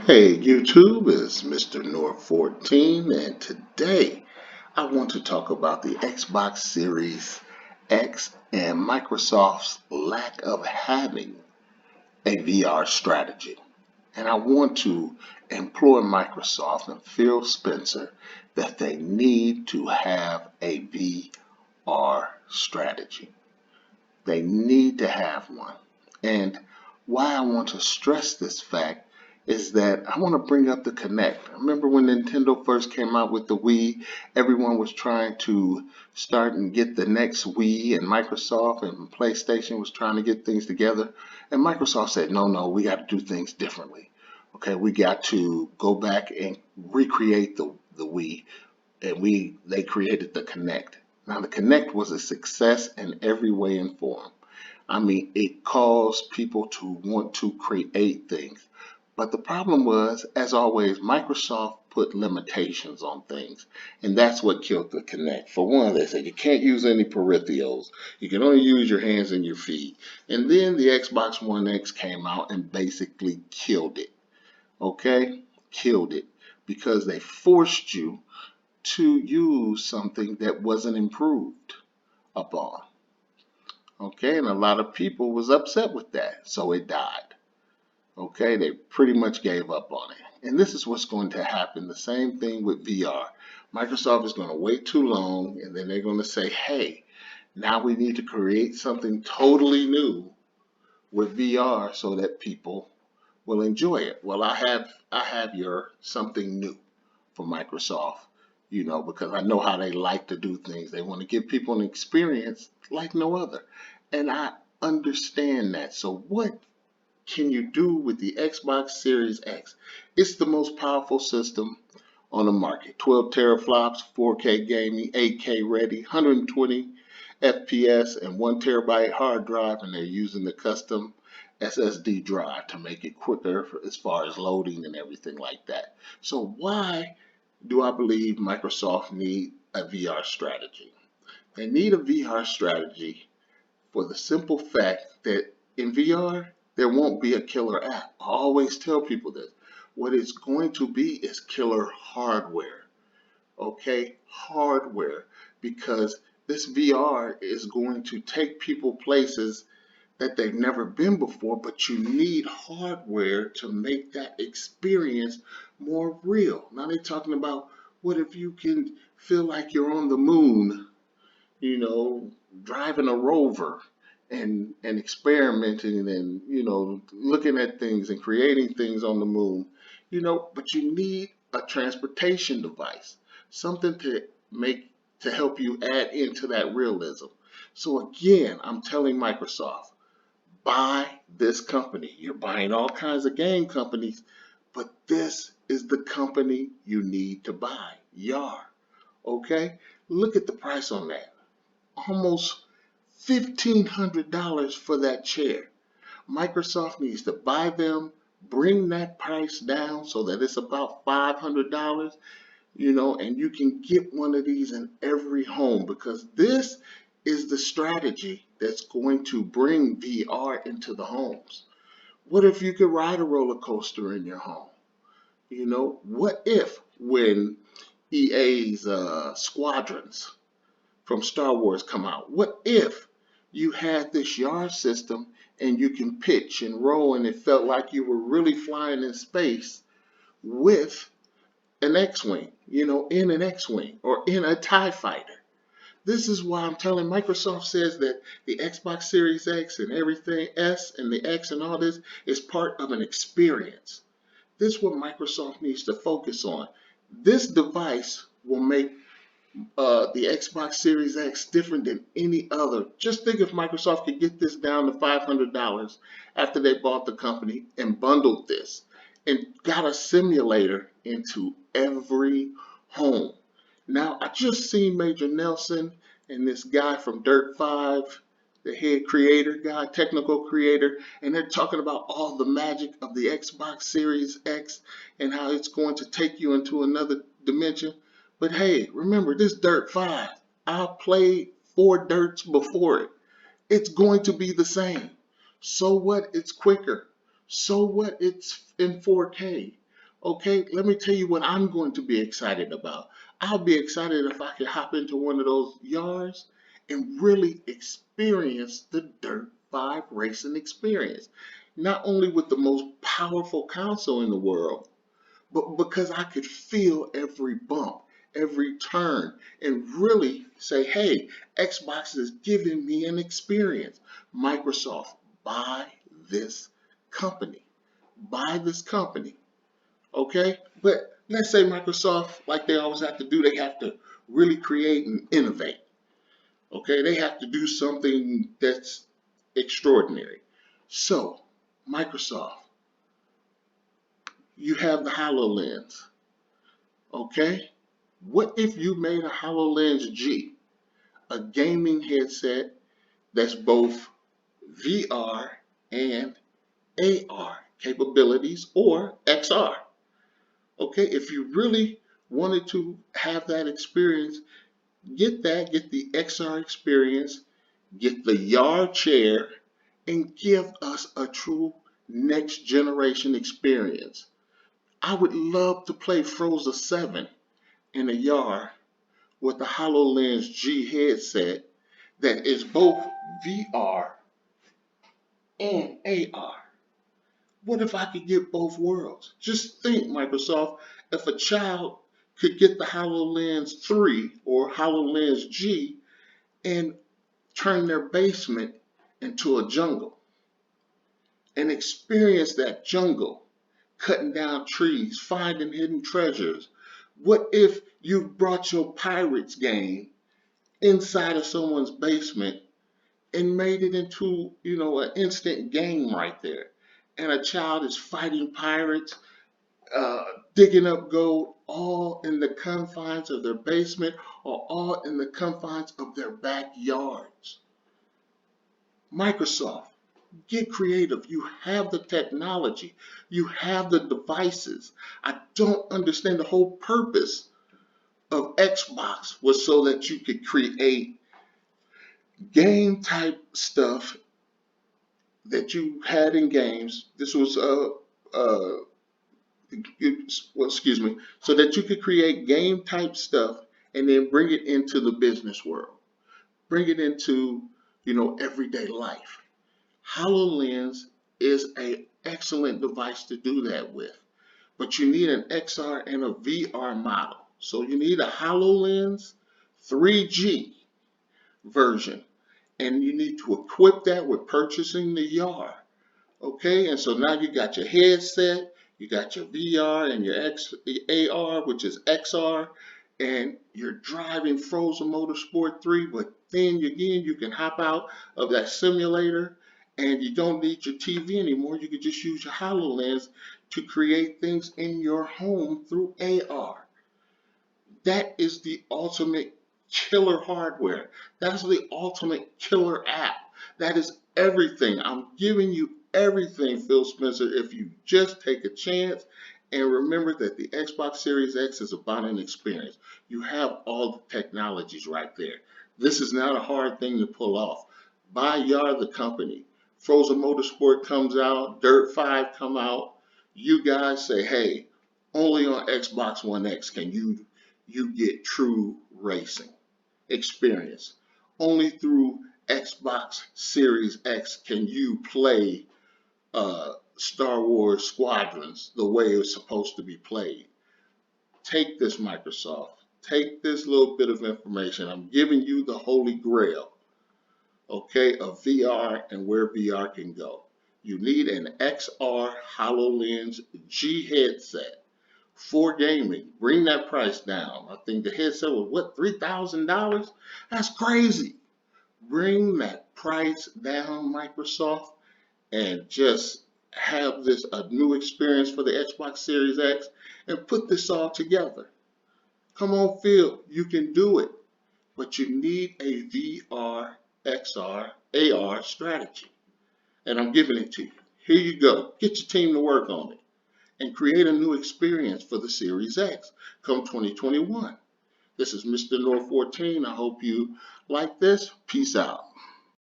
Hey YouTube, it's Mr. North 14, and today I want to talk about the Xbox Series X and Microsoft's lack of having a VR strategy. And I want to implore Microsoft and Phil Spencer that they need to have a VR strategy. They need to have one. And why I want to stress this fact is that I want to bring up the Kinect. Remember when Nintendo first came out with the Wii, everyone was trying to start and get the next Wii, and Microsoft and PlayStation was trying to get things together. And Microsoft said, no, we got to do things differently. Okay, we got to go back and recreate the Wii, and they created the Kinect. Now the Kinect was a success in every way and form. I mean, it caused people to want to create things. But the problem was, as always, Microsoft put limitations on things. And that's what killed the Kinect. For one, they said you can't use any peripherals. You can only use your hands and your feet. And then the Xbox One X came out and basically killed it. Okay? Killed it. Because they forced you to use something that wasn't improved upon. Okay, and a lot of people was upset with that, so it died. Okay, they pretty much gave up on it. And this is what's going to happen. The same thing with VR. Microsoft is going to wait too long, and then they're going to say, hey, now we need to create something totally new with VR so that people will enjoy it. Well, I have your something new for Microsoft, because I know how they like to do things. They want to give people an experience like no other. And I understand that. So what can you do with the Xbox Series X? It's the most powerful system on the market. 12 teraflops, 4K gaming, 8K ready, 120 FPS, and 1 terabyte hard drive, and they're using the custom SSD drive to make it quicker as far as loading and everything like that. So why do I believe Microsoft need a VR strategy? They need a VR strategy for the simple fact that in VR, there won't be a killer app. I always tell people this. What it's going to be is killer hardware. Okay? Hardware. Because this VR is going to take people places that they've never been before, but you need hardware to make that experience more real. Now they're talking about what if you can feel like you're on the moon, you know, driving a rover and experimenting and looking at things and creating things on the moon, but you need a transportation device, something to help you add into that realism. So again, I'm telling Microsoft, buy this company. You're buying all kinds of game companies, but this is the company you need to buy. YAR. Okay? Look at the price on that. Almost $1,500 for that chair. Microsoft needs to buy them, bring that price down so that it's about $500, and you can get one of these in every home, because this is the strategy that's going to bring VR into the homes. What if you could ride a roller coaster in your home? What if when EA's Squadrons from Star Wars come out? What if you had this yard system and you can pitch and roll and it felt like you were really flying in space with an X-Wing, in an X-Wing or in a TIE fighter? This is why I'm telling Microsoft says that the Xbox Series X and everything S and the X and all this is part of an experience. This is what Microsoft needs to focus on. This device will make the Xbox Series X different than any other. Just think if Microsoft could get this down to $500 after they bought the company and bundled this and got a simulator into every home. Now, I just seen Major Nelson and this guy from Dirt 5, the head creator guy, technical creator, and they're talking about all the magic of the Xbox Series X and how it's going to take you into another dimension. But hey, remember this Dirt 5. I played 4 Dirts before it. It's going to be the same. So what? It's quicker. So what? It's in 4K. Okay, let me tell you what I'm going to be excited about. I'll be excited if I can hop into one of those yards and really experience the Dirt 5 racing experience. Not only with the most powerful console in the world, but because I could feel every bump, every turn, and really say, hey, Xbox is giving me an experience. Microsoft, buy this company. Buy this company. Okay? But let's say Microsoft, like they always have to do, they have to really create and innovate. Okay? They have to do something that's extraordinary. So, Microsoft, you have the HoloLens. Okay? What if you made a HoloLens G, a gaming headset that's both VR and AR capabilities or XR? Okay, if you really wanted to have that experience, get that, get the XR experience, get the yard chair, and give us a true next generation experience. I would love to play Frozen 7 in a yard with the HoloLens G headset that is both VR and AR. What if I could get both worlds? Just think, Microsoft, if a child could get the HoloLens 3 or HoloLens G and turn their basement into a jungle and experience that jungle, cutting down trees, finding hidden treasures. What if you brought your Pirates game inside of someone's basement and made it into, an instant game right there? And a child is fighting pirates, uh, digging up gold, all in the confines of their basement or all in the confines of their backyards. Microsoft, get creative. You have the technology, you have the devices. I don't understand the whole purpose of Xbox was so that you could create game type stuff that you had in games. This was excuse me, so that you could create game type stuff and then bring it into the business world, bring it into, everyday life. HoloLens is an excellent device to do that with, but you need an XR and a VR model. So you need a HoloLens 3G version, and you need to equip that with purchasing the yard. Okay, and so now you got your headset, you got your VR and your AR, which is XR, and you're driving Frozen Motorsport 3, but then again, you can hop out of that simulator and you don't need your TV anymore. You can just use your HoloLens to create things in your home through AR. That is the ultimate killer hardware. That's the ultimate killer app. That is everything. I'm giving you everything, Phil Spencer, if you just take a chance and remember that the Xbox Series X is about an experience. You have all the technologies right there. This is not a hard thing to pull off. Buy Yard the company. Frozen Motorsport comes out, Dirt 5 come out. You guys say, hey, only on Xbox One X can you get true racing experience. Only through Xbox Series X can you play Star Wars Squadrons the way it's supposed to be played. Take this, Microsoft. Take this little bit of information. I'm giving you the holy grail, okay, of VR and where VR can go. You need an XR HoloLens G headset for gaming. Bring that price down. I think the headset was what, $3,000? That's crazy. Bring that price down, Microsoft, and just have this a new experience for the Xbox Series X and put this all together. Come on, Phil, you can do it, but you need a VR, XR, AR strategy, and I'm giving it to you. Here you go. Get your team to work on it and create a new experience for the Series X come 2021. This is Mr. North 14. I hope you like this. Peace out.